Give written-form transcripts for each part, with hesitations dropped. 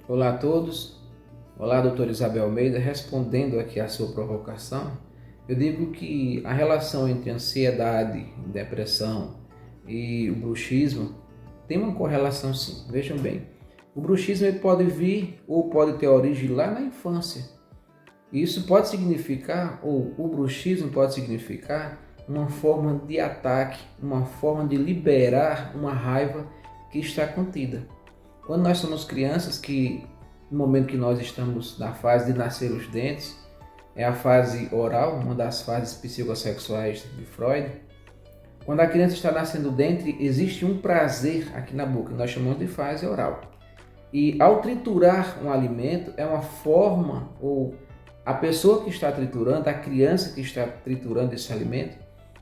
Olá a todos, olá doutora Isabel Almeida, respondendo aqui à sua provocação, eu digo que a relação entre ansiedade, depressão e o bruxismo tem uma correlação sim, vejam bem. O bruxismo ele pode vir ou pode ter origem lá na infância. Isso pode significar, ou o bruxismo pode significar, uma forma de ataque, uma forma de liberar uma raiva que está contida. Quando nós somos crianças, que no momento que nós estamos na fase de nascer os dentes, é a fase oral, uma das fases psicossexuais de Freud. Quando a criança está nascendo o dente, existe um prazer aqui na boca, nós chamamos de fase oral. E ao triturar um alimento, é uma forma, ou a pessoa que está triturando, a criança que está triturando esse alimento,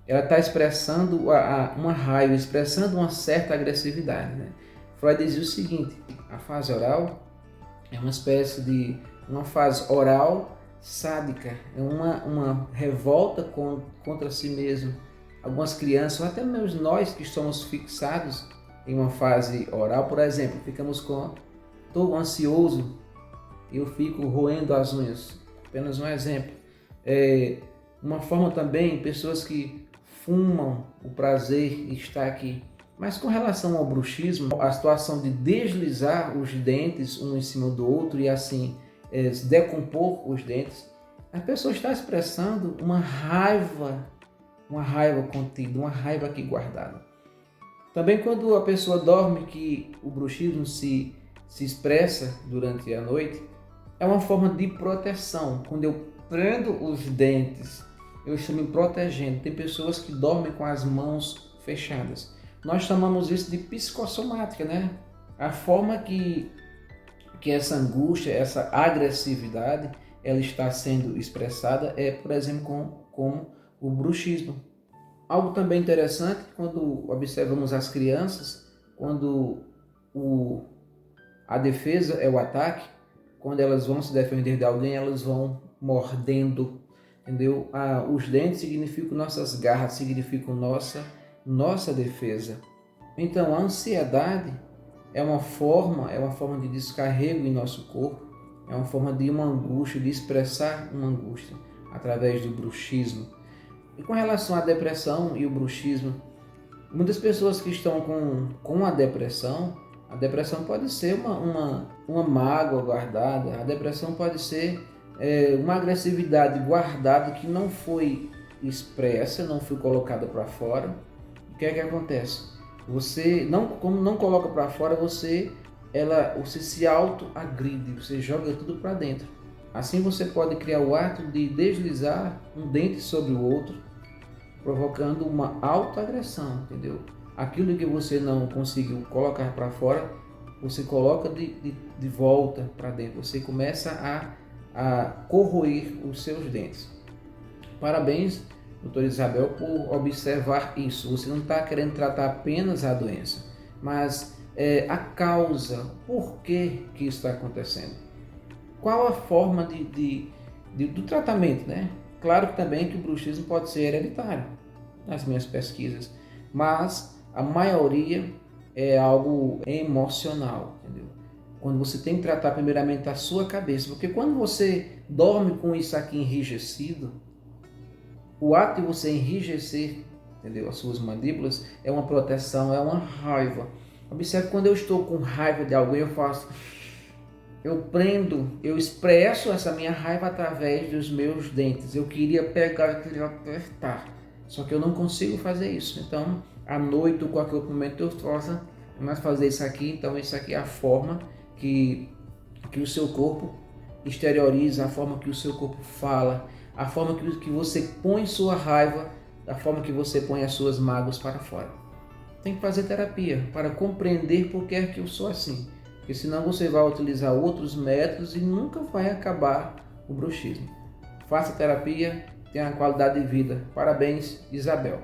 ela está expressando uma raiva, expressando uma certa agressividade, né? Freud dizia o seguinte: a fase oral é uma espécie de uma fase oral sádica, é uma revolta contra si mesmo. Algumas crianças, ou até mesmo nós que estamos fixados em uma fase oral, por exemplo, estou ansioso, eu fico roendo as unhas, apenas um exemplo. Uma forma também, pessoas que fumam, o prazer está aqui. Mas com relação ao bruxismo, a situação de deslizar os dentes um em cima do outro e assim decompor os dentes, a pessoa está expressando uma raiva contida, uma raiva aqui guardada. Também quando a pessoa dorme, que o bruxismo se expressa durante a noite, é uma forma de proteção. Quando eu prendo os dentes, eu estou me protegendo. Tem pessoas que dormem com as mãos fechadas. Nós chamamos isso de psicossomática, né? A forma que essa angústia, essa agressividade, ela está sendo expressada é, por exemplo, com o bruxismo. Algo também interessante, quando observamos as crianças, quando a defesa é o ataque, quando elas vão se defender de alguém, elas vão mordendo, entendeu? Os dentes significam nossas garras, significam nossa defesa. Então a ansiedade é uma forma de descarrego em nosso corpo, é uma forma de uma angústia, de expressar uma angústia através do bruxismo. E com relação à depressão e o bruxismo, muitas pessoas que estão com a depressão pode ser uma mágoa guardada, a depressão pode ser uma agressividade guardada que não foi expressa, não foi colocada para fora. O que é que acontece? Você como não coloca para fora, você se auto-agride, você joga tudo para dentro. Assim você pode criar o ato de deslizar um dente sobre o outro, provocando uma autoagressão, entendeu? Aquilo que você não conseguiu colocar para fora, você coloca de volta para dentro, você começa a corroer os seus dentes. Parabéns, doutora Isabel, por observar isso. Você não está querendo tratar apenas a doença, mas a causa, por que isso está acontecendo. Qual a forma do tratamento, né? Claro que também que o bruxismo pode ser hereditário, nas minhas pesquisas, mas a maioria é algo emocional, entendeu? Quando você tem que tratar primeiramente a sua cabeça, porque quando você dorme com isso aqui enrijecido, o ato de você enrijecer, entendeu, as suas mandíbulas é uma proteção, é uma raiva. Observe, quando eu estou com raiva de alguém, eu expresso essa minha raiva através dos meus dentes. Eu queria pegar, eu queria apertar, só que eu não consigo fazer isso. Então, à noite ou qualquer outro momento eu possa fazer isso aqui. Então, isso aqui é a forma que o seu corpo exterioriza, a forma que o seu corpo fala, a forma que você põe sua raiva, a forma que você põe as suas mágoas para fora. Tem que fazer terapia para compreender por que é que eu sou assim, porque senão você vai utilizar outros métodos e nunca vai acabar o bruxismo. Faça terapia, tenha uma qualidade de vida. Parabéns, Isabel.